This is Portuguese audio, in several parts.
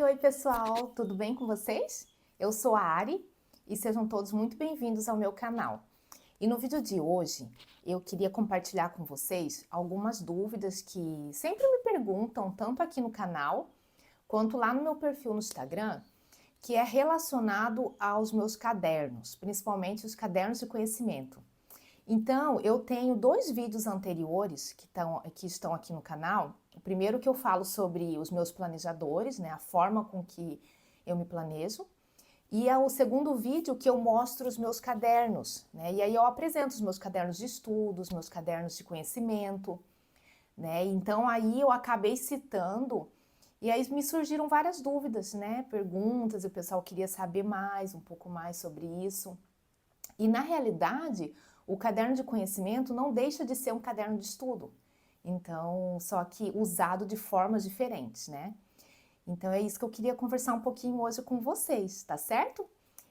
Oi, pessoal, tudo bem com vocês? Eu sou a Ari e sejam todos muito bem-vindos ao meu canal. E no vídeo de hoje eu queria compartilhar com vocês algumas dúvidas que sempre me perguntam, tanto aqui no canal quanto lá no meu perfil no Instagram, que é relacionado aos meus cadernos, principalmente os cadernos de conhecimento. Então, eu tenho dois vídeos anteriores que estão aqui no canal. O primeiro que eu falo sobre os meus planejadores, né, a forma com que eu me planejo. E é o segundo vídeo que eu mostro os meus cadernos, né? E aí eu apresento os meus cadernos de estudos, meus cadernos de conhecimento, né? Então aí eu acabei citando e aí me surgiram várias dúvidas, né? Perguntas, e o pessoal queria saber mais, um pouco mais sobre isso. E na realidade, o caderno de conhecimento não deixa de ser um caderno de estudo. Então, só que usado de formas diferentes, né? Então é isso que eu queria conversar um pouquinho hoje com vocês, tá certo?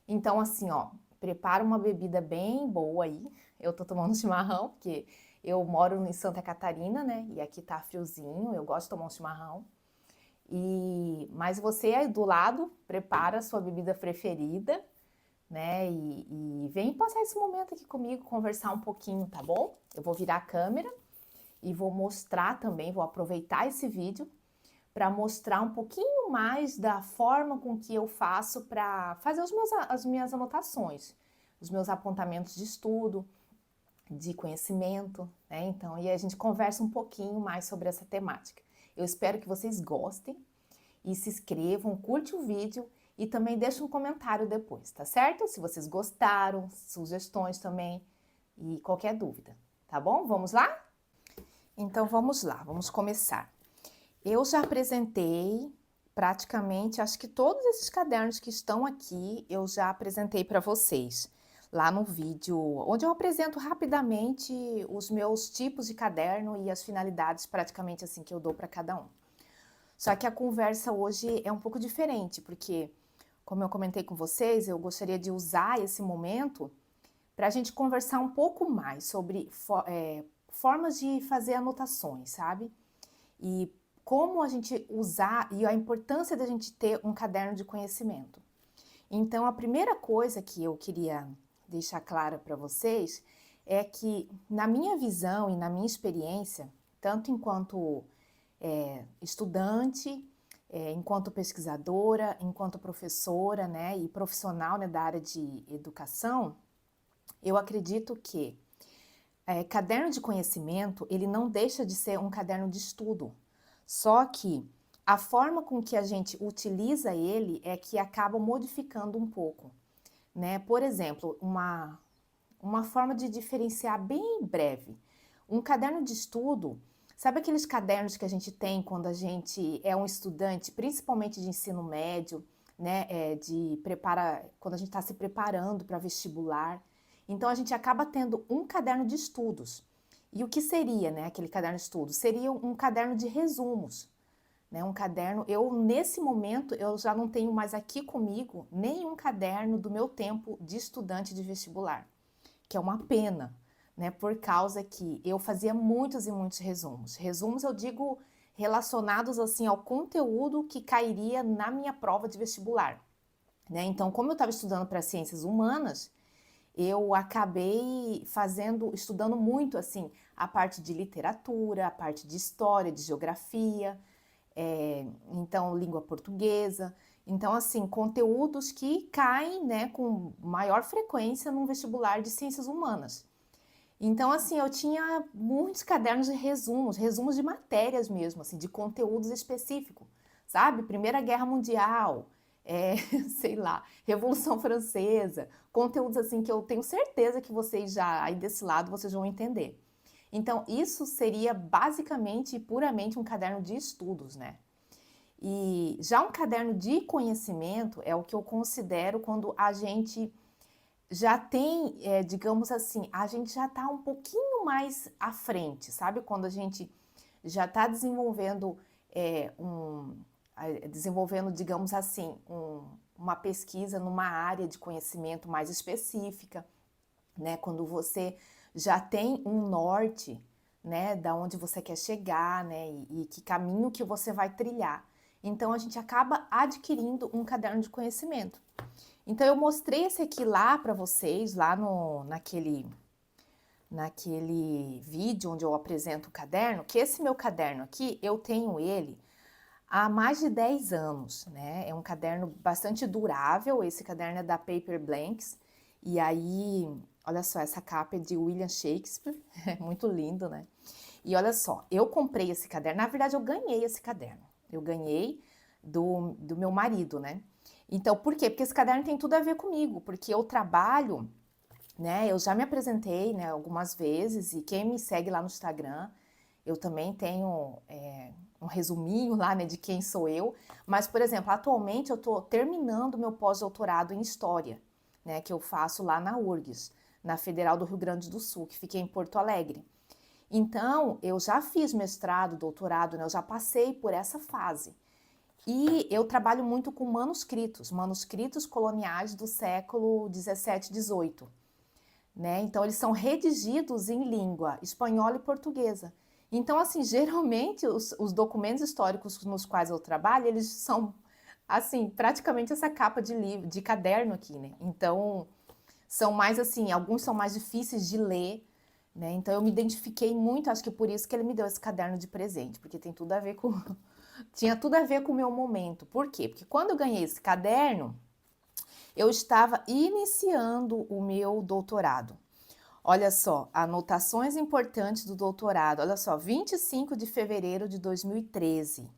Então, assim, ó, prepara uma bebida bem boa aí. Eu tô tomando chimarrão, porque eu moro em Santa Catarina, né? E aqui tá friozinho, eu gosto de tomar um chimarrão. Mas você aí do lado, prepara a sua bebida preferida, né? E vem passar esse momento aqui comigo, conversar um pouquinho, tá bom? Eu vou virar a câmera e vou mostrar também, vou aproveitar esse vídeo para mostrar um pouquinho mais da forma com que eu faço para fazer as minhas anotações, os meus apontamentos de estudo, de conhecimento, né? Então, e a gente conversa um pouquinho mais sobre essa temática. Eu espero que vocês gostem e se inscrevam, curte o vídeo e também deixe um comentário depois, tá certo? Se vocês gostaram, sugestões também e qualquer dúvida, tá bom? Vamos lá? Então vamos lá, vamos começar. Eu já apresentei praticamente, acho que todos esses cadernos que estão aqui, eu já apresentei para vocês lá no vídeo, onde eu apresento rapidamente os meus tipos de caderno e as finalidades praticamente assim que eu dou para cada um. Só que a conversa hoje é um pouco diferente, porque, como eu comentei com vocês, eu gostaria de usar esse momento para a gente conversar um pouco mais sobre formas de fazer anotações, sabe? E como a gente usar e a importância da gente ter um caderno de conhecimento. Então, a primeira coisa que eu queria deixar clara para vocês é que, na minha visão e na minha experiência, tanto enquanto estudante, enquanto pesquisadora, enquanto professora, né, e profissional, né, da área de educação, eu acredito que caderno de conhecimento, ele não deixa de ser um caderno de estudo, só que a forma com que a gente utiliza ele é que acaba modificando um pouco, né? Por exemplo, uma forma de diferenciar bem breve, um caderno de estudo. Sabe aqueles cadernos que a gente tem quando a gente é um estudante, principalmente de ensino médio, né? Quando a gente está se preparando para vestibular. Então a gente acaba tendo um caderno de estudos. E o que seria, né, aquele caderno de estudos? Seria um caderno de resumos, né? Um caderno. Nesse momento, eu já não tenho mais aqui comigo nenhum caderno do meu tempo de estudante de vestibular, que é uma pena, né? Por causa que eu fazia muitos e muitos resumos. Resumos, eu digo, relacionados assim ao conteúdo que cairia na minha prova de vestibular, né? Então, como eu estava estudando para ciências humanas, eu acabei estudando muito assim a parte de literatura, a parte de história, de geografia, então língua portuguesa. Então, assim, conteúdos que caem, né, com maior frequência num vestibular de ciências humanas. Então, assim, eu tinha muitos cadernos de resumos, resumos de matérias mesmo, assim, de conteúdos específicos, sabe? Primeira Guerra Mundial, sei lá, Revolução Francesa, conteúdos assim que eu tenho certeza que vocês já, aí desse lado, vocês vão entender. Então, isso seria basicamente e puramente um caderno de estudos, né? E já um caderno de conhecimento é o que eu considero quando a gente já tem, digamos assim, a gente já está um pouquinho mais à frente, sabe? Quando a gente já está desenvolvendo, digamos assim, uma pesquisa numa área de conhecimento mais específica, né? Quando você já tem um norte, né? Da onde você quer chegar, né? E que caminho que você vai trilhar. Então a gente acaba adquirindo um caderno de conhecimento. Então eu mostrei esse aqui lá para vocês, lá naquele vídeo onde eu apresento o caderno, que esse meu caderno aqui, eu tenho ele há mais de 10 anos, né? É um caderno bastante durável, esse caderno é da Paper Blanks, e aí, olha só, essa capa é de William Shakespeare, é muito lindo, né? E olha só, eu comprei esse caderno, na verdade eu ganhei esse caderno, eu ganhei do meu marido, né? Então, por quê? Porque esse caderno tem tudo a ver comigo, porque eu trabalho, né? Eu já me apresentei, né, algumas vezes, e quem me segue lá no Instagram, eu também tenho um resuminho lá, né, de quem sou eu. Mas, por exemplo, atualmente eu estou terminando meu pós-doutorado em História, né, que eu faço lá na URGS, na Federal do Rio Grande do Sul, que fica em Porto Alegre. Então, eu já fiz mestrado, doutorado, né, eu já passei por essa fase. E eu trabalho muito com manuscritos coloniais do século 17, 18. Né? Então, eles são redigidos em língua espanhola e portuguesa. Então, assim, geralmente os documentos históricos nos quais eu trabalho, eles são, assim, praticamente essa capa de livro, de caderno aqui, né? Então, são mais assim, alguns são mais difíceis de ler, né? Então, eu me identifiquei muito, acho que por isso que ele me deu esse caderno de presente, porque tem tudo a ver com... tinha tudo a ver com o meu momento. Por quê? Porque quando eu ganhei esse caderno, eu estava iniciando o meu doutorado. Olha só, anotações importantes do doutorado. Olha só, 25 de fevereiro de 2013.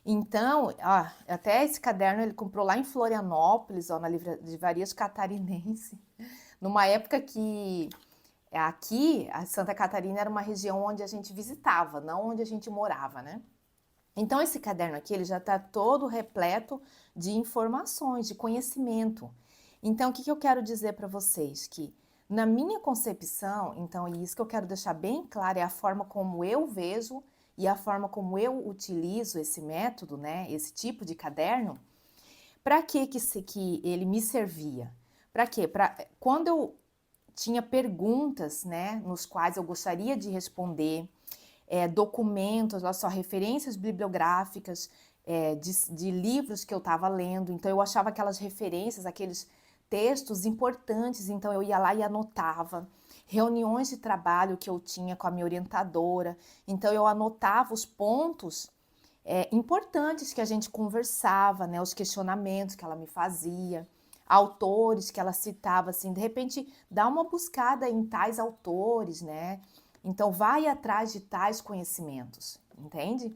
Então, ó, até esse caderno ele comprou lá em Florianópolis, ó, na Livrarias Catarinense, numa época que aqui, a Santa Catarina era uma região onde a gente visitava, não onde a gente morava, né? Então, esse caderno aqui, ele já está todo repleto de informações, de conhecimento. Então, o que eu quero dizer para vocês? Que na minha concepção, então, e isso que eu quero deixar bem claro, é a forma como eu vejo e a forma como eu utilizo esse método, né, esse tipo de caderno. Para que ele me servia? Para quê? Quando eu tinha perguntas, né, nos quais eu gostaria de responder, documentos, olha só, referências bibliográficas de livros que eu estava lendo. Então, eu achava aquelas referências, aqueles textos importantes, então eu ia lá e anotava. Reuniões de trabalho que eu tinha com a minha orientadora, então eu anotava os pontos importantes que a gente conversava, né, os questionamentos que ela me fazia, autores que ela citava, assim, de repente dá uma buscada em tais autores, né? Então vai atrás de tais conhecimentos, entende?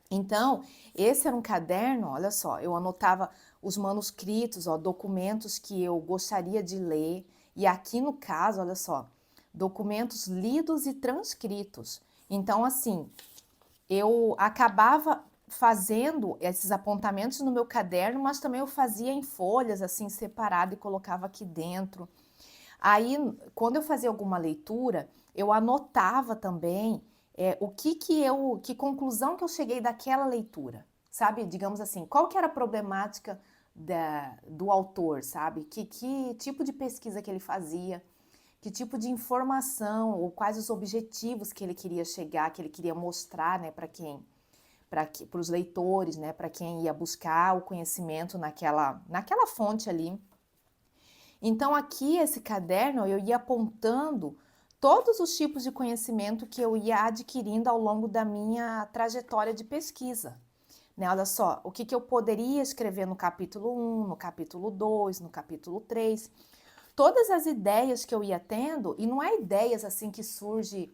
Então, esse era um caderno, olha só, eu anotava os manuscritos, ó, documentos que eu gostaria de ler, e aqui no caso, olha só, documentos lidos e transcritos. Então, assim, eu acabava fazendo esses apontamentos no meu caderno, mas também eu fazia em folhas, assim, separado e colocava aqui dentro. Aí, quando eu fazia alguma leitura, eu anotava também que conclusão que eu cheguei daquela leitura, sabe? Digamos assim, qual que era a problemática do autor, sabe? Que tipo de pesquisa que ele fazia, que tipo de informação ou quais os objetivos que ele queria chegar, que ele queria mostrar, né, para os leitores, né, para quem ia buscar o conhecimento naquela fonte ali. Então, aqui, esse caderno, eu ia apontando todos os tipos de conhecimento que eu ia adquirindo ao longo da minha trajetória de pesquisa. Né? Olha só, o que eu poderia escrever no capítulo 1, no capítulo 2, no capítulo 3. Todas as ideias que eu ia tendo, e não é ideias assim que surgem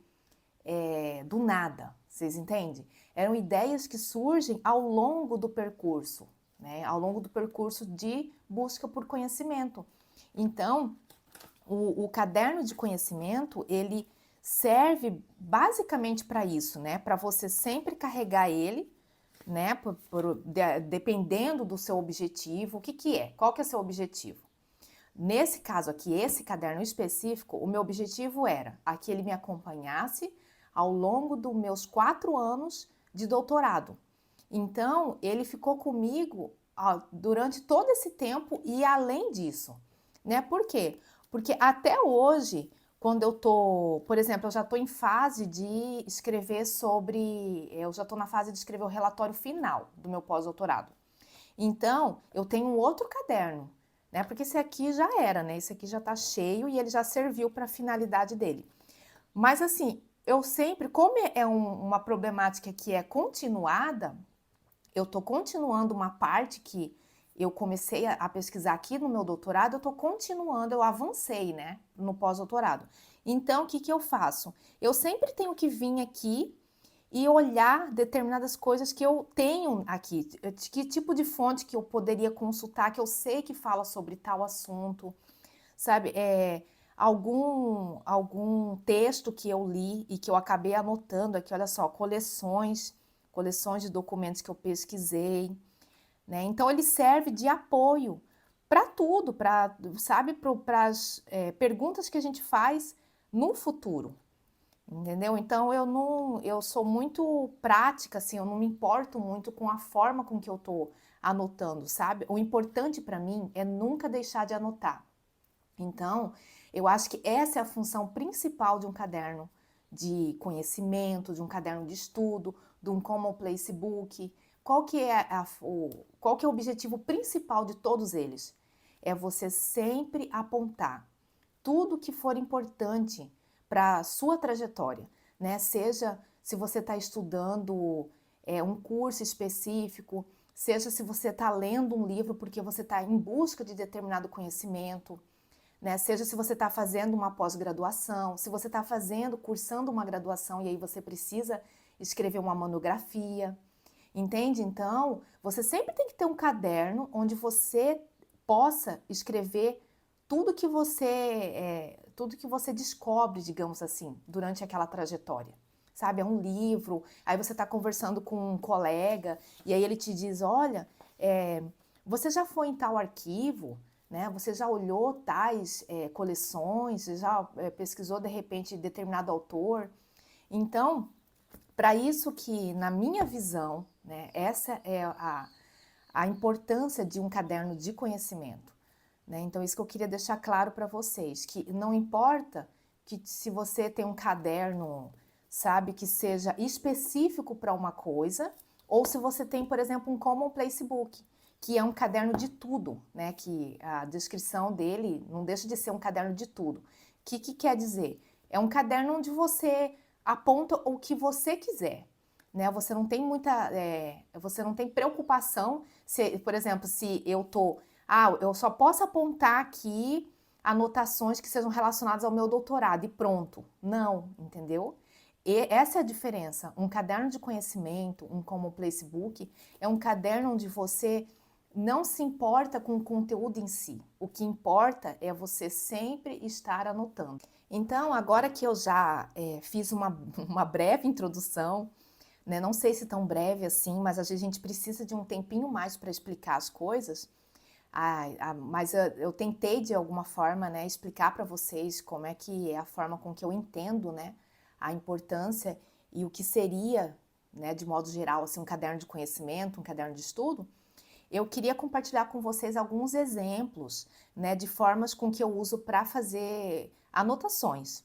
do nada, vocês entendem? Eram ideias que surgem ao longo do percurso, né? Ao longo do percurso de busca por conhecimento. Então, o caderno de conhecimento, ele serve basicamente para isso, né? Para você sempre carregar ele, né? Dependendo do seu objetivo. O que é? Qual que é o seu objetivo? Nesse caso aqui, esse caderno específico, o meu objetivo era que ele me acompanhasse ao longo dos meus 4 anos de doutorado. Então, ele ficou comigo durante todo esse tempo e além disso, né? Por quê? Porque até hoje, quando eu tô, por exemplo, eu já estou em fase de escrever eu já estou na fase de escrever o relatório final do meu pós-doutorado. Então, eu tenho um outro caderno, né? Porque esse aqui já era, né? Esse aqui já está cheio e ele já serviu para a finalidade dele. Mas assim, eu sempre, como é uma problemática que é continuada, eu estou continuando uma parte que eu comecei a pesquisar aqui no meu doutorado, eu estou continuando, eu avancei, né, no pós-doutorado. Então, o que eu faço? Eu sempre tenho que vir aqui e olhar determinadas coisas que eu tenho aqui, que tipo de fonte que eu poderia consultar, que eu sei que fala sobre tal assunto, sabe? Algum texto que eu li e que eu acabei anotando aqui, olha só, coleções de documentos que eu pesquisei, né? Então ele serve de apoio para tudo, sabe, para as perguntas que a gente faz no futuro, entendeu? Então eu sou muito prática, assim, eu não me importo muito com a forma com que eu tô anotando, sabe? O importante para mim é nunca deixar de anotar. Então, eu acho que essa é a função principal de um caderno de conhecimento, de um caderno de estudo, de um Common Place Book. Qual que é o objetivo principal de todos eles? É você sempre apontar tudo que for importante para a sua trajetória, né? Seja se você está estudando um curso específico, seja se você está lendo um livro porque você está em busca de determinado conhecimento, né? Seja se você está fazendo uma pós-graduação, se você está cursando uma graduação e aí você precisa escrever uma monografia, entende? Então, você sempre tem que ter um caderno onde você possa escrever tudo que você descobre, digamos assim, durante aquela trajetória. Sabe, é um livro, aí você está conversando com um colega e aí ele te diz, olha, você já foi em tal arquivo, né? Você já olhou tais coleções, você já pesquisou de repente determinado autor. Então, para isso que, na minha visão, né, essa é a importância de um caderno de conhecimento. Né? Então, isso que eu queria deixar claro para vocês, que não importa que se você tem um caderno, sabe, que seja específico para uma coisa, ou se você tem, por exemplo, um Common Place Book, que é um caderno de tudo, né? Que a descrição dele não deixa de ser um caderno de tudo. O que quer dizer? É um caderno onde você aponta o que você quiser, né? Você não tem você não tem preocupação, por exemplo, se eu só posso apontar aqui anotações que sejam relacionadas ao meu doutorado e pronto. Não, entendeu? E essa é a diferença. Um caderno de conhecimento, um Common Place Book, é um caderno onde você não se importa com o conteúdo em si. O que importa é você sempre estar anotando. Então, agora que eu já fiz uma breve introdução, né? Não sei se tão breve assim, mas às vezes a gente precisa de um tempinho mais para explicar as coisas. Mas eu tentei de alguma forma, né, explicar para vocês como é que é a forma com que eu entendo, né, a importância e o que seria, né, de modo geral, assim, um caderno de conhecimento, um caderno de estudo. Eu queria compartilhar com vocês alguns exemplos, né, de formas com que eu uso para fazer anotações,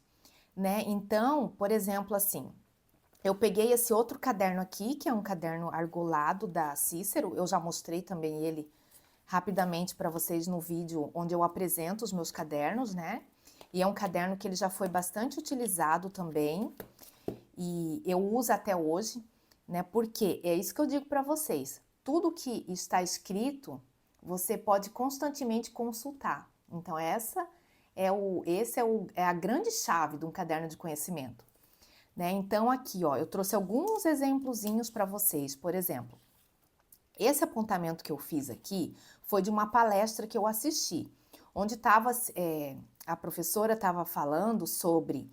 né? Então, por exemplo, assim, eu peguei esse outro caderno aqui, que é um caderno argolado da Cícero. Eu já mostrei também ele rapidamente para vocês no vídeo onde eu apresento os meus cadernos, né? E é um caderno que ele já foi bastante utilizado também e eu uso até hoje, né? Porque é isso que eu digo para vocês. Tudo que está escrito, você pode constantemente consultar. Então é a grande chave de um caderno de conhecimento, né? Então aqui, ó, eu trouxe alguns exemplozinhos para vocês. Por exemplo, esse apontamento que eu fiz aqui foi de uma palestra que eu assisti, onde a professora estava falando sobre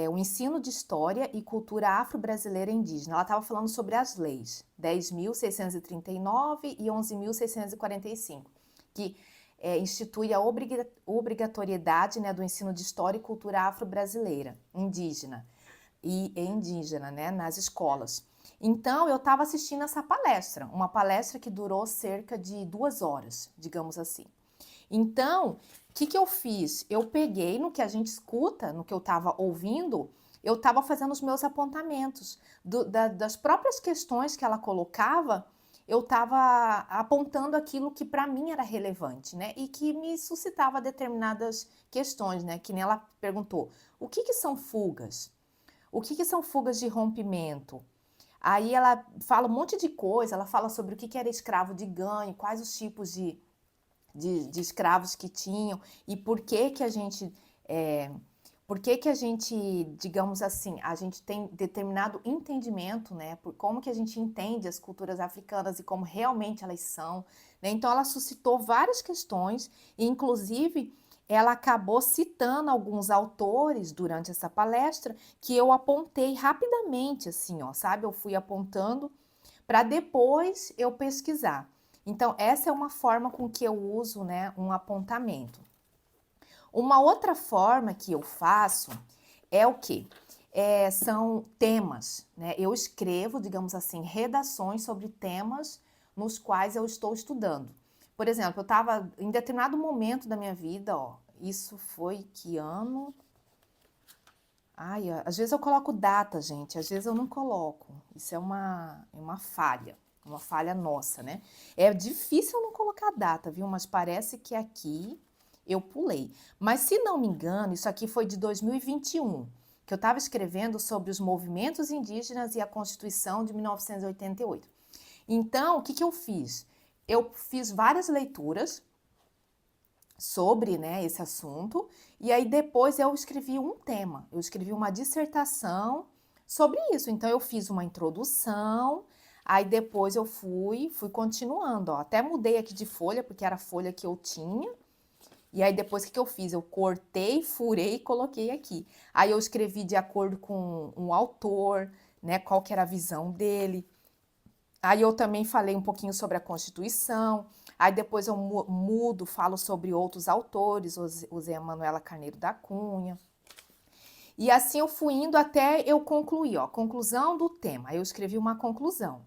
o ensino de história e cultura afro-brasileira indígena. Ela estava falando sobre as leis 10.639 e 11.645, que institui a obrigatoriedade, né, do ensino de história e cultura afro-brasileira indígena né, nas escolas. Então, eu estava assistindo essa palestra, uma palestra que durou cerca de 2 horas, digamos assim. Então, o que que eu fiz? Eu peguei no que a gente escuta, no que eu estava ouvindo, eu estava fazendo os meus apontamentos das próprias questões que ela colocava, eu estava apontando aquilo que para mim era relevante, né? E que me suscitava determinadas questões, né? Que nem ela perguntou: o que que são fugas? O que que são fugas de rompimento? Aí ela fala um monte de coisa, ela fala sobre o que que era escravo de ganho, quais os tipos de escravos que tinham e por que que a gente, por que que a gente, digamos assim, a gente tem determinado entendimento, né, por como que a gente entende as culturas africanas e como realmente elas são, né? Então ela suscitou várias questões e inclusive ela acabou citando alguns autores durante essa palestra que eu apontei rapidamente, assim, ó, sabe? Eu fui apontando para depois eu pesquisar. Então, essa é uma forma com que eu uso, né, um apontamento. Uma outra forma que eu faço é o quê? São temas, né? Eu escrevo, digamos assim, redações sobre temas nos quais eu estou estudando. Por exemplo, eu estava em determinado momento da minha vida, ó, isso foi que ano? Ai, às vezes eu coloco data, gente, às vezes eu não coloco. Isso é uma falha nossa, né? É difícil eu não colocar data, viu? Mas parece que aqui eu pulei. Mas se não me engano, isso aqui foi de 2021, que eu estava escrevendo sobre os movimentos indígenas e a Constituição de 1988. Então, o que que eu fiz? Eu fiz várias leituras sobre, né, esse assunto, e aí depois eu escrevi um tema, eu escrevi uma dissertação sobre isso. Então eu fiz uma introdução, aí depois eu fui continuando, ó, até mudei aqui de folha, porque era a folha que eu tinha, e aí depois o que eu fiz? Eu cortei, furei e coloquei aqui. Aí eu escrevi de acordo com um autor, né, qual que era a visão dele. Aí eu também falei um pouquinho sobre a Constituição, aí depois eu mudo, falo sobre outros autores, usei a Manuela Carneiro da Cunha. E assim eu fui indo até eu concluir, ó, conclusão do tema. Aí eu escrevi uma conclusão.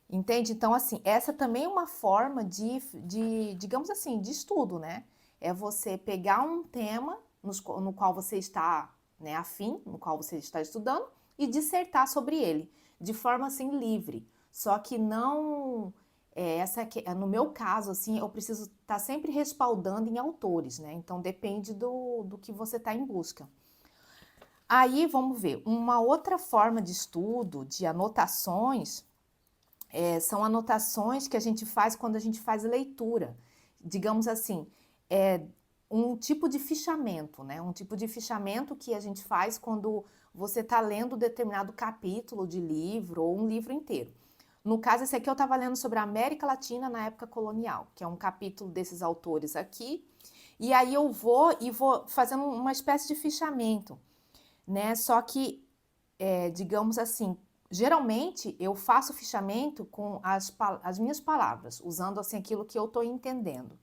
Entende? Então, assim, essa também é uma forma digamos assim, de estudo, né? É você pegar um tema no qual você está, né, afim, no qual você está estudando, e dissertar sobre ele, de forma assim livre. Só que não. No meu caso, assim, eu preciso estar sempre respaldando em autores, né? Então depende do que você está em busca. Aí vamos ver, uma outra forma de estudo, de anotações são anotações que a gente faz quando a gente faz leitura. Digamos assim, é um tipo de fichamento, né? Um tipo de fichamento que a gente faz quando você está lendo determinado capítulo de livro ou um livro inteiro. No caso, esse aqui eu estava lendo sobre a América Latina na época colonial, que é um capítulo desses autores aqui. E aí eu vou fazendo uma espécie de fichamento, né? Só que, digamos assim, geralmente eu faço fichamento com as minhas palavras, usando assim aquilo que eu estou entendendo.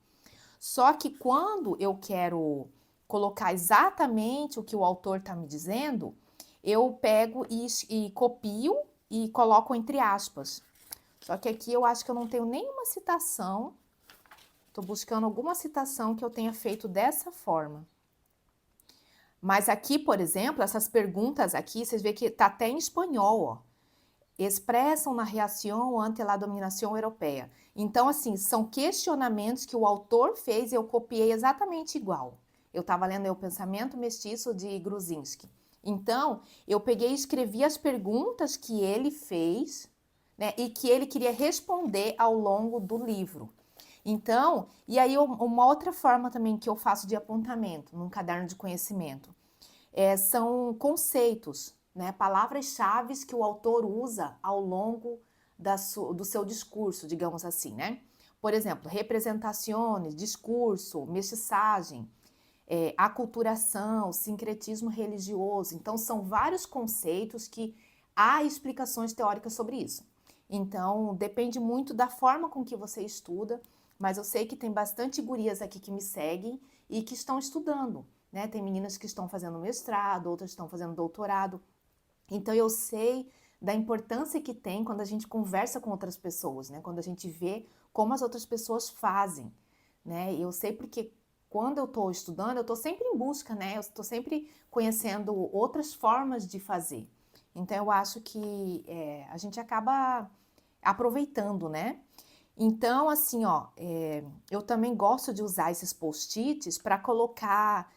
Só que quando eu quero colocar exatamente o que o autor está me dizendo, eu pego e copio e coloco entre aspas. Só que aqui eu acho que eu não tenho nenhuma citação. Estou buscando alguma citação que eu tenha feito dessa forma. Mas aqui, por exemplo, essas perguntas aqui, vocês veem que está até em espanhol, ó. Expressam na reação ante a dominação europeia. Então, assim, são questionamentos que o autor fez e eu copiei exatamente igual. Eu estava lendo O Pensamento Mestiço de Gruzinski. Então, eu peguei e escrevi as perguntas que ele fez, né, e que ele queria responder ao longo do livro. Então, e aí uma outra forma também que eu faço de apontamento num caderno de conhecimento são conceitos, né, palavras-chave que o autor usa ao longo do seu discurso, digamos assim, né? Por exemplo, representações, discurso, mestiçagem, aculturação, sincretismo religioso. Então, são vários conceitos que há explicações teóricas sobre isso. Então, depende muito da forma com que você estuda, mas eu sei que tem bastante gurias aqui que me seguem e que estão estudando, né? Tem meninas que estão fazendo mestrado, outras estão fazendo doutorado. Então, eu sei da importância que tem quando a gente conversa com outras pessoas, né? Quando a gente vê como as outras pessoas fazem, né? Eu sei porque quando eu estou estudando, eu estou sempre em busca, né? Eu estou sempre conhecendo outras formas de fazer. Então, eu acho que a gente acaba aproveitando, né? Então, assim, ó, eu também gosto de usar esses post-its para colocar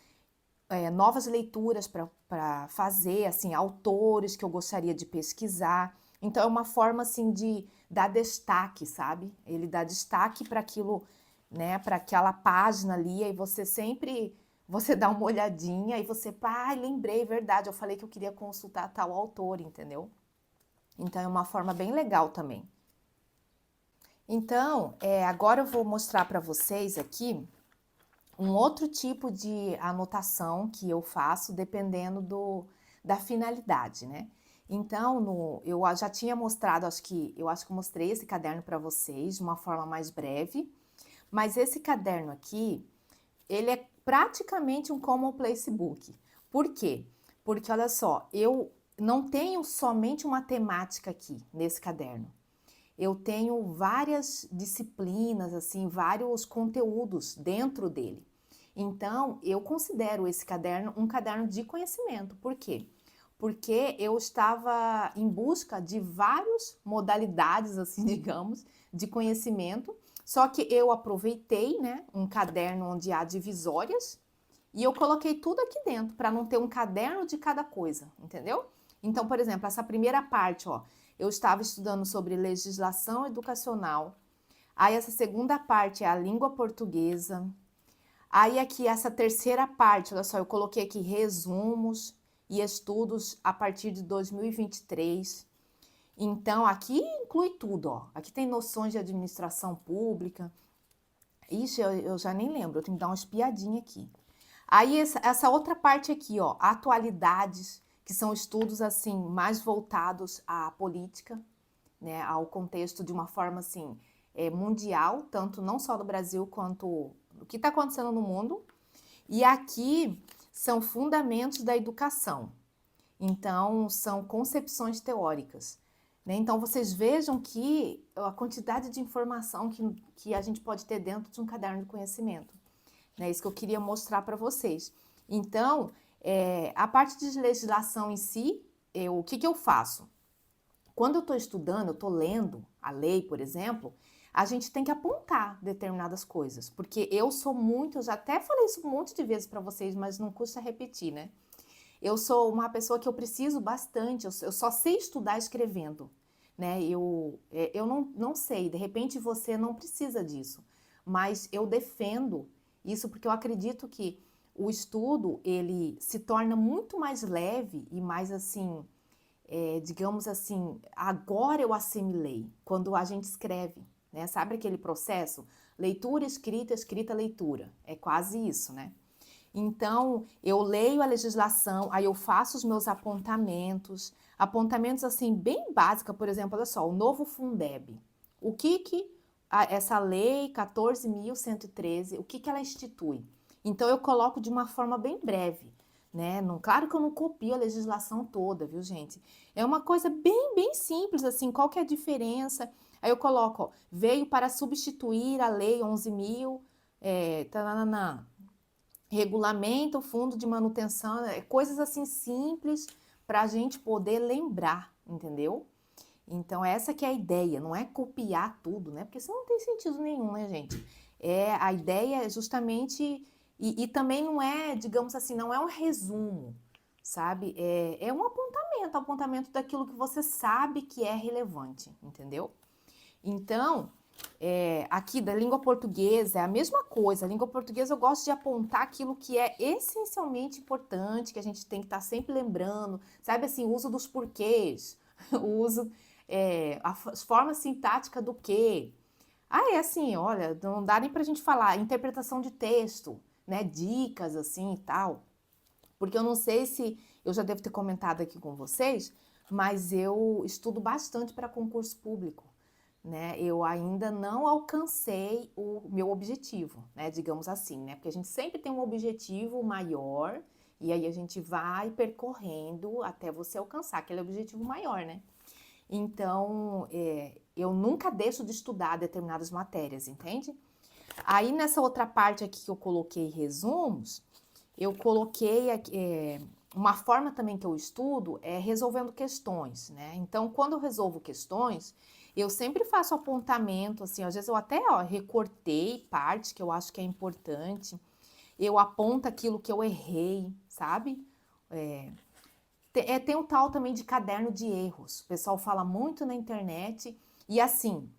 novas leituras para fazer, assim, autores que eu gostaria de pesquisar. Então, é uma forma, assim, de dar destaque, sabe? Ele dá destaque para aquilo, né, para aquela página ali, aí você sempre, você dá uma olhadinha e você, pá, lembrei, verdade, eu falei que eu queria consultar tal autor, entendeu? Então, é uma forma bem legal também. Então, agora eu vou mostrar para vocês aqui um outro tipo de anotação que eu faço dependendo da finalidade, né? Então, eu já tinha mostrado, eu acho que eu mostrei esse caderno para vocês de uma forma mais breve, mas esse caderno aqui, ele é praticamente um Common Place Book. Por quê? Porque olha só, eu não tenho somente uma temática aqui nesse caderno. Eu tenho várias disciplinas, assim, vários conteúdos dentro dele. Então, eu considero esse caderno um caderno de conhecimento. Por quê? Porque eu estava em busca de várias modalidades, assim, digamos, de conhecimento. Só que eu aproveitei, né, um caderno onde há divisórias e eu coloquei tudo aqui dentro para não ter um caderno de cada coisa, entendeu? Então, por exemplo, essa primeira parte, ó, eu estava estudando sobre legislação educacional. Aí essa segunda parte é a língua portuguesa. Aí aqui essa terceira parte, olha só, eu coloquei aqui resumos e estudos a partir de 2023. Então aqui inclui tudo, ó. Aqui tem noções de administração pública. Ixi, eu já nem lembro, eu tenho que dar uma espiadinha aqui. Aí essa outra parte aqui, ó, atualidades, que são estudos assim mais voltados à política, né, ao contexto de uma forma assim mundial, tanto não só do Brasil quanto o que está acontecendo no mundo. E aqui são fundamentos da educação. Então são concepções teóricas. Né? Então vocês vejam que a quantidade de informação que a gente pode ter dentro de um caderno de conhecimento. É isso que eu queria mostrar para vocês. Então, a parte de legislação em si, o que eu faço? Quando eu estou estudando, eu estou lendo a lei, por exemplo, a gente tem que apontar determinadas coisas, porque eu sou muito, eu já até falei isso um monte de vezes para vocês, mas não custa repetir, né? Eu sou uma pessoa que eu preciso bastante, eu só sei estudar escrevendo, né? Eu não sei, de repente você não precisa disso, mas eu defendo isso porque eu acredito que o estudo, ele se torna muito mais leve e mais assim, digamos assim, agora eu assimilei, quando a gente escreve, né? Sabe aquele processo? Leitura, escrita, escrita, leitura. É quase isso, né? Então, eu leio a legislação, aí eu faço os meus apontamentos assim bem básicos, por exemplo, olha só, o novo Fundeb. O que essa lei 14.113, o que ela institui? Então eu coloco de uma forma bem breve, né? Não, claro que eu não copio a legislação toda, viu, gente? É uma coisa bem simples assim, qual que é a diferença? Aí eu coloco, ó, veio para substituir a lei 11.000, tananana, regulamenta o fundo de manutenção, coisas assim simples para a gente poder lembrar, entendeu? Então essa que é a ideia, não é copiar tudo, né? Porque isso não tem sentido nenhum, né, gente? A ideia é justamente, e também não é, digamos assim, não é um resumo, sabe? É um apontamento daquilo que você sabe que é relevante, entendeu? Então, aqui da língua portuguesa é a mesma coisa. A língua portuguesa eu gosto de apontar aquilo que é essencialmente importante, que a gente tem que estar sempre lembrando, sabe assim, o uso dos porquês, o uso, as formas sintáticas do que. É assim, olha, não dá nem pra gente falar, interpretação de texto, né, dicas assim e tal. Porque eu não sei se eu já devo ter comentado aqui com vocês, mas eu estudo bastante para concurso público, né? Eu ainda não alcancei o meu objetivo, né? Digamos assim, né? Porque a gente sempre tem um objetivo maior e aí a gente vai percorrendo até você alcançar aquele objetivo maior, né? Então, eu nunca deixo de estudar determinadas matérias, entende? Aí, nessa outra parte aqui que eu coloquei resumos, eu coloquei uma forma também que eu estudo é resolvendo questões, né? Então, quando eu resolvo questões, eu sempre faço apontamento, assim, às vezes eu até recortei partes que eu acho que é importante, eu aponto aquilo que eu errei, sabe? Tem o tal também de caderno de erros, o pessoal fala muito na internet, e assim,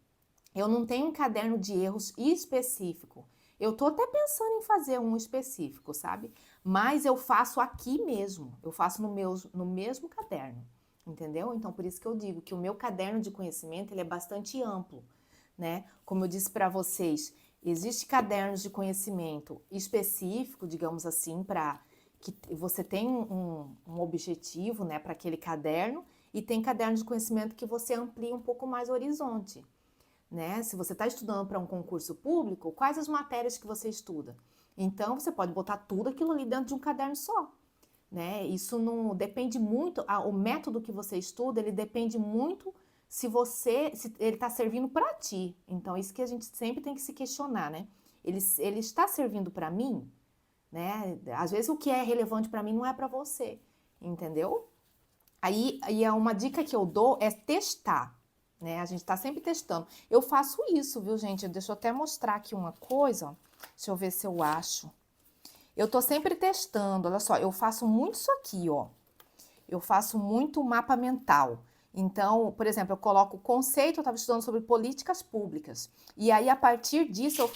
eu não tenho um caderno de erros específico. Eu tô até pensando em fazer um específico, sabe? Mas eu faço aqui mesmo. Eu faço no mesmo caderno, entendeu? Então, por isso que eu digo que o meu caderno de conhecimento, ele é bastante amplo, né? Como eu disse para vocês, existe cadernos de conhecimento específico, digamos assim, para que você tem um objetivo, né, para aquele caderno, e tem caderno de conhecimento que você amplia um pouco mais o horizonte. Né? Se você está estudando para um concurso público, quais as matérias que você estuda? Então, você pode botar tudo aquilo ali dentro de um caderno só. Né? Isso não depende muito, o método que você estuda, ele depende muito se ele está servindo para ti. Então, isso que a gente sempre tem que se questionar, né? Ele está servindo para mim? Né? Às vezes o que é relevante para mim não é para você, entendeu? Aí é uma dica que eu dou é testar, né? A gente está sempre testando. Eu faço isso, viu, gente? Deixa eu até mostrar aqui uma coisa, ó. Deixa eu ver se eu acho. Eu tô sempre testando, olha só, eu faço muito isso aqui, ó. Eu faço muito mapa mental. Então, por exemplo, eu coloco o conceito, eu estava estudando sobre políticas públicas. E aí, a partir disso,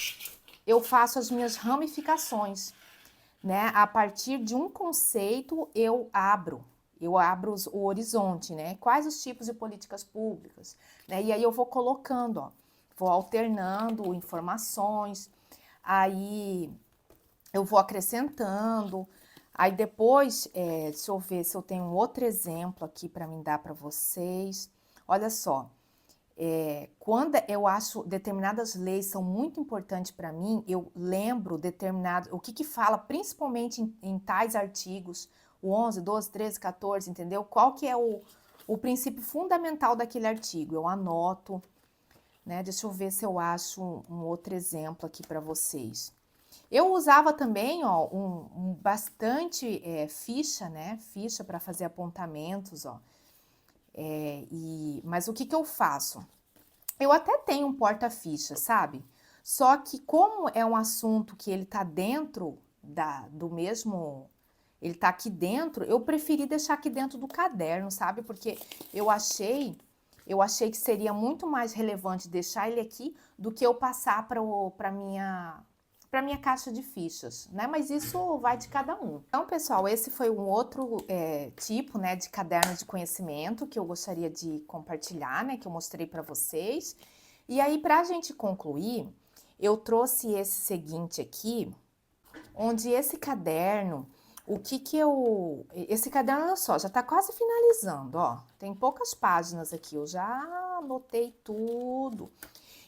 eu faço as minhas ramificações, né? A partir de um conceito, eu abro o horizonte, né? Quais os tipos de políticas públicas, né? E aí eu vou colocando, ó, vou alternando informações, aí eu vou acrescentando, aí depois, deixa eu ver se eu tenho um outro exemplo aqui para me dar para vocês. Olha só, quando eu acho determinadas leis são muito importantes para mim, eu lembro o que fala principalmente em tais artigos, o 11, 12, 13, 14, entendeu? Qual que é o princípio fundamental daquele artigo? Eu anoto, né? Deixa eu ver se eu acho um outro exemplo aqui para vocês. Eu usava também, ó, bastante ficha, né? Ficha para fazer apontamentos, ó. Mas o que eu faço? Eu até tenho um porta-ficha, sabe? Só que como é um assunto que ele tá dentro do mesmo, ele tá aqui dentro, eu preferi deixar aqui dentro do caderno, sabe? Porque eu achei, eu achei que seria muito mais relevante deixar ele aqui do que eu passar para minha caixa de fichas, né? Mas isso vai de cada um. Então, pessoal, esse foi um outro tipo, né, de caderno de conhecimento que eu gostaria de compartilhar, né, que eu mostrei para vocês. E aí, para a gente concluir, eu trouxe esse seguinte aqui, onde esse caderno, esse caderno, olha só, já tá quase finalizando, ó. Tem poucas páginas aqui, eu já anotei tudo.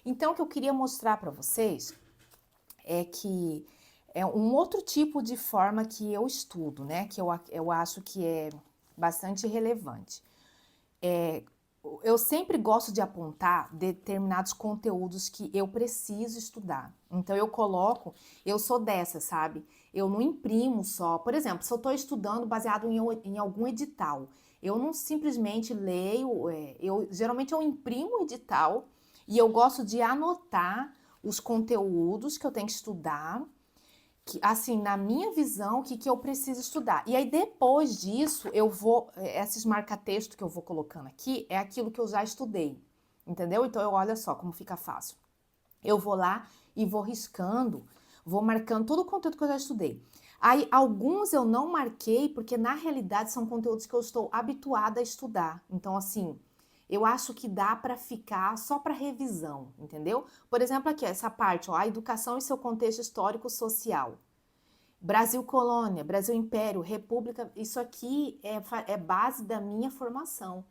Então, o que eu queria mostrar para vocês é que é um outro tipo de forma que eu estudo, né? Que eu acho que é bastante relevante. Eu sempre gosto de apontar determinados conteúdos que eu preciso estudar. Então eu sou dessa, sabe? Eu não imprimo só. Por exemplo, se eu estou estudando baseado em algum edital, eu não simplesmente leio, geralmente eu imprimo o edital e eu gosto de anotar os conteúdos que eu tenho que estudar, que, assim, na minha visão, o que eu preciso estudar. E aí, depois disso, esses marca-texto que eu vou colocando aqui, é aquilo que eu já estudei, entendeu? Então, olha só como fica fácil. Eu vou lá e vou riscando, vou marcando todo o conteúdo que eu já estudei. Aí, alguns eu não marquei, porque na realidade são conteúdos que eu estou habituada a estudar. Então, assim, eu acho que dá para ficar só para revisão, entendeu? Por exemplo, aqui, essa parte, ó, a educação e seu contexto histórico-social. Brasil colônia, Brasil império, república, isso aqui é base da minha formação.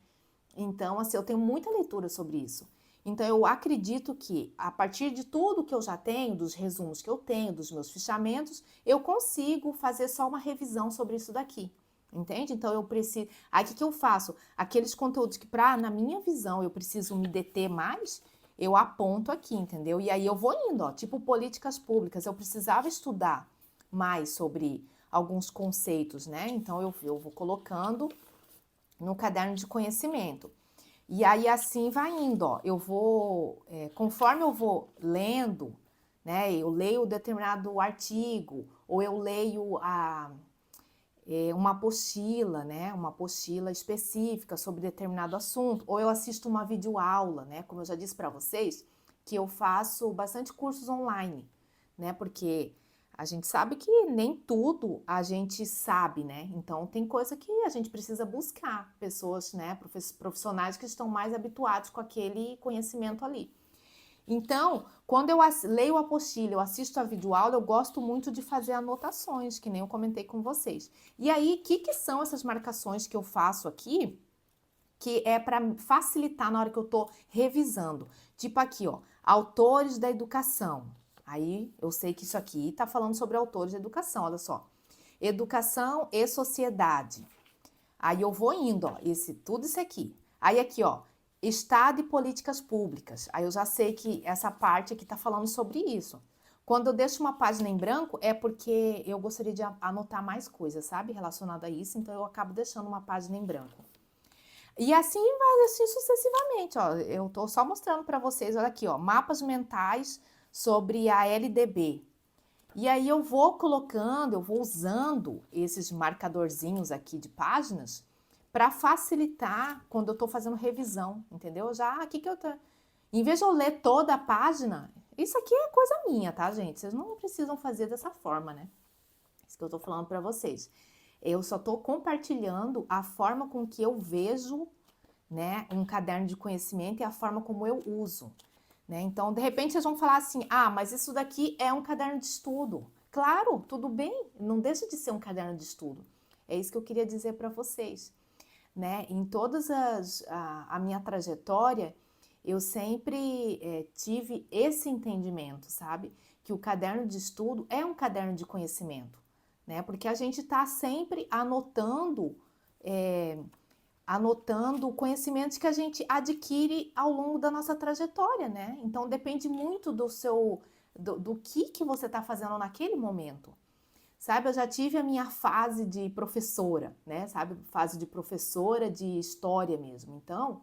Então, assim, eu tenho muita leitura sobre isso. Então, eu acredito que, a partir de tudo que eu já tenho, dos resumos que eu tenho, dos meus fichamentos, eu consigo fazer só uma revisão sobre isso daqui. Entende? Então, eu preciso... Aí, o que eu faço? Aqueles conteúdos que, na minha visão, eu preciso me deter mais, eu aponto aqui, entendeu? E aí eu vou indo, ó, tipo políticas públicas, eu precisava estudar mais sobre alguns conceitos, né? Então eu vou colocando no caderno de conhecimento. E aí assim vai indo, ó. Eu vou, conforme eu vou lendo, né? Eu leio determinado artigo, ou eu leio uma apostila, né? Uma apostila específica sobre determinado assunto, ou eu assisto uma videoaula, né? Como eu já disse para vocês, que eu faço bastante cursos online, né? Porque a gente sabe que nem tudo a gente sabe, né? Então tem coisa que a gente precisa buscar pessoas, né? Profissionais que estão mais habituados com aquele conhecimento ali. Então, quando eu leio a apostila, eu assisto a videoaula, eu gosto muito de fazer anotações, que nem eu comentei com vocês. E aí, o que são essas marcações que eu faço aqui, que é para facilitar na hora que eu estou revisando? Tipo aqui, ó, autores da educação. Aí, eu sei que isso aqui está falando sobre autores da educação, olha só. Educação e sociedade. Aí eu vou indo, ó, tudo isso aqui. Aí aqui, ó, Estado e políticas públicas. Aí eu já sei que essa parte aqui está falando sobre isso. Quando eu deixo uma página em branco, é porque eu gostaria de anotar mais coisas, sabe? Relacionada a isso, então eu acabo deixando uma página em branco. E assim vai assim sucessivamente, ó. Eu tô só mostrando para vocês, olha aqui, ó, mapas mentais sobre a LDB. E aí eu vou colocando, eu vou usando esses marcadorzinhos aqui de páginas para facilitar quando eu estou fazendo revisão, entendeu? Já aqui que eu tô. Em vez de eu ler toda a página, isso aqui é coisa minha, tá, gente? Vocês não precisam fazer dessa forma, né? Isso que eu tô falando para vocês. Eu só tô compartilhando a forma com que eu vejo, né, um caderno de conhecimento e a forma como eu uso. Né? Então, de repente, vocês vão falar assim: ah, mas isso daqui é um caderno de estudo. Claro, tudo bem, não deixa de ser um caderno de estudo. É isso que eu queria dizer para vocês. Né? Em todas a minha trajetória, eu sempre tive esse entendimento, sabe? Que o caderno de estudo é um caderno de conhecimento, né? Porque a gente está sempre anotando conhecimentos que a gente adquire ao longo da nossa trajetória, né? Então depende muito do que você está fazendo naquele momento. Sabe, eu já tive a minha fase de professora, né? Sabe, fase de professora de história mesmo. Então,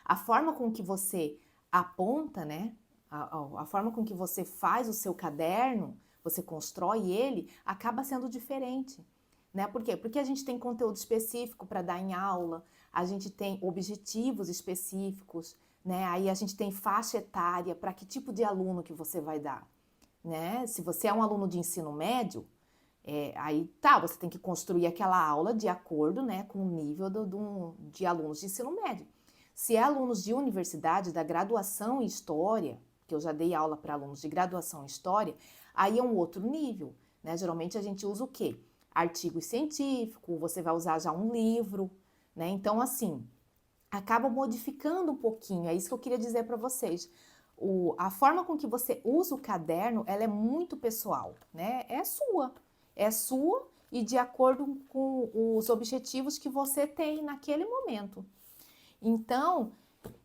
a forma com que você aponta, né? A forma com que você faz o seu caderno, você constrói ele, acaba sendo diferente. Né? Por quê? Porque a gente tem conteúdo específico para dar em aula, a gente tem objetivos específicos, né? Aí a gente tem faixa etária para que tipo de aluno que você vai dar. Né? Se você é um aluno de ensino médio, aí tá, você tem que construir aquela aula de acordo, né, com o nível de alunos de ensino médio. Se é alunos de universidade, da graduação em História, que eu já dei aula para alunos de graduação em História, aí é um outro nível, né? Geralmente a gente usa o quê? Artigo científico, você vai usar já um livro, né? Então, assim, acaba modificando um pouquinho, é isso que eu queria dizer para vocês. A forma com que você usa o caderno, ela é muito pessoal, né? É sua e de acordo com os objetivos que você tem naquele momento. Então,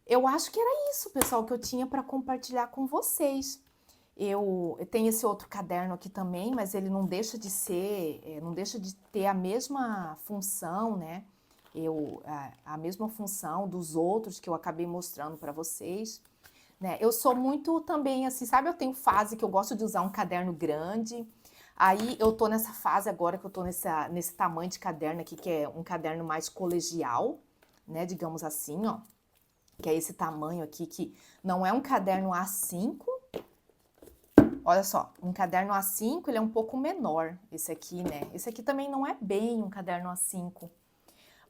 eu acho que era isso, pessoal, que eu tinha para compartilhar com vocês. Eu tenho esse outro caderno aqui também, mas ele não deixa de ser, não deixa de ter a mesma função, né? A mesma função dos outros que eu acabei mostrando para vocês. Né? Eu sou muito também assim, sabe? Eu tenho fase que eu gosto de usar um caderno grande. Aí eu tô nessa fase agora que eu tô nesse tamanho de caderno aqui, que é um caderno mais colegial, né? Digamos assim, ó. Que é esse tamanho aqui, que não é um caderno A5. Olha só, um caderno A5, ele é um pouco menor, esse aqui, né? Esse aqui também não é bem um caderno A5.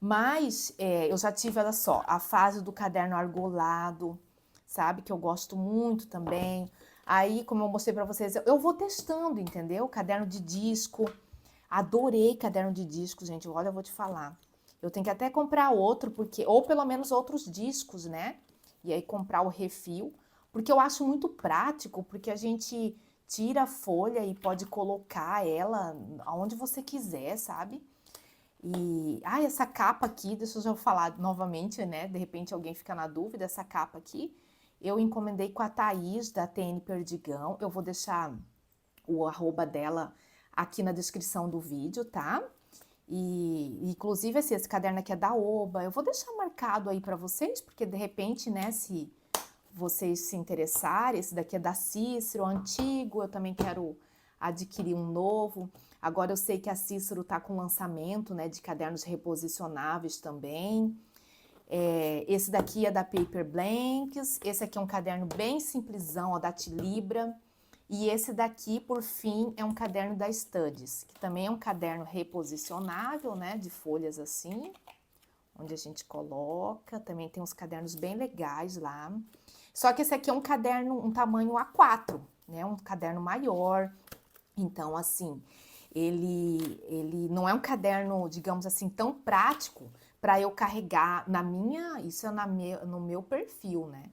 Mas eu já tive, olha só, a fase do caderno argolado, sabe? Que eu gosto muito também. Aí, como eu mostrei para vocês, eu vou testando, entendeu? Caderno de disco. Adorei caderno de disco, gente. Olha, eu vou te falar. Eu tenho que até comprar outro, porque ou pelo menos outros discos, né? E aí comprar o refil, porque eu acho muito prático, porque a gente tira a folha e pode colocar ela aonde você quiser, sabe? E, essa capa aqui, deixa eu já falar novamente, né? De repente alguém fica na dúvida, essa capa aqui, eu encomendei com a Thaís, da TN Perdigão. Eu vou deixar o arroba dela aqui na descrição do vídeo, tá? E inclusive assim, esse caderno aqui é da Oba. Eu vou deixar marcado aí para vocês, porque de repente, né, se vocês se interessarem, esse daqui é da Cícero, antigo, eu também quero adquirir um novo. Agora eu sei que a Cícero tá com lançamento, né, de cadernos reposicionáveis também. Esse daqui é da Paper Blanks, esse aqui é um caderno bem simplesão, ó, da Tilibra. E esse daqui, por fim, é um caderno da Studies, que também é um caderno reposicionável, né, de folhas assim, onde a gente coloca. Também tem uns cadernos bem legais lá. Só que esse aqui é um caderno, um tamanho A4, né, um caderno maior. Então, assim, ele não é um caderno, digamos assim, tão prático para eu carregar isso é no meu perfil, né?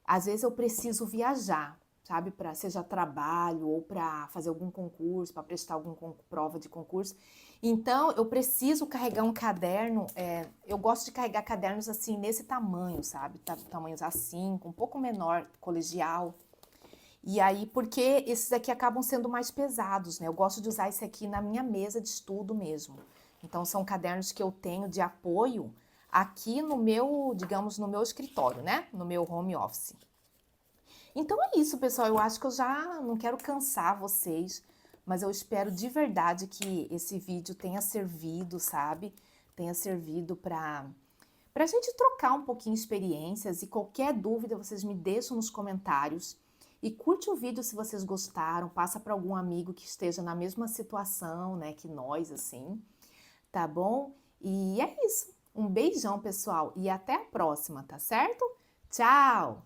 Às vezes eu preciso viajar, sabe, para seja trabalho ou para fazer algum concurso, para prestar alguma prova de concurso. Então, eu preciso carregar um caderno, eu gosto de carregar cadernos assim, nesse tamanho, sabe? Tamanhos A5, um pouco menor, colegial. E aí, porque esses aqui acabam sendo mais pesados, né? Eu gosto de usar esse aqui na minha mesa de estudo mesmo. Então, são cadernos que eu tenho de apoio aqui no meu, digamos, no meu escritório, né? No meu home office. Então é isso, pessoal. Eu acho que eu já não quero cansar vocês, mas eu espero de verdade que esse vídeo tenha servido, sabe? Tenha servido para a gente trocar um pouquinho experiências, e qualquer dúvida vocês me deixam nos comentários. E curte o vídeo se vocês gostaram, passa para algum amigo que esteja na mesma situação, né, que nós, assim, tá bom? E é isso. Um beijão, pessoal, e até a próxima, tá certo? Tchau!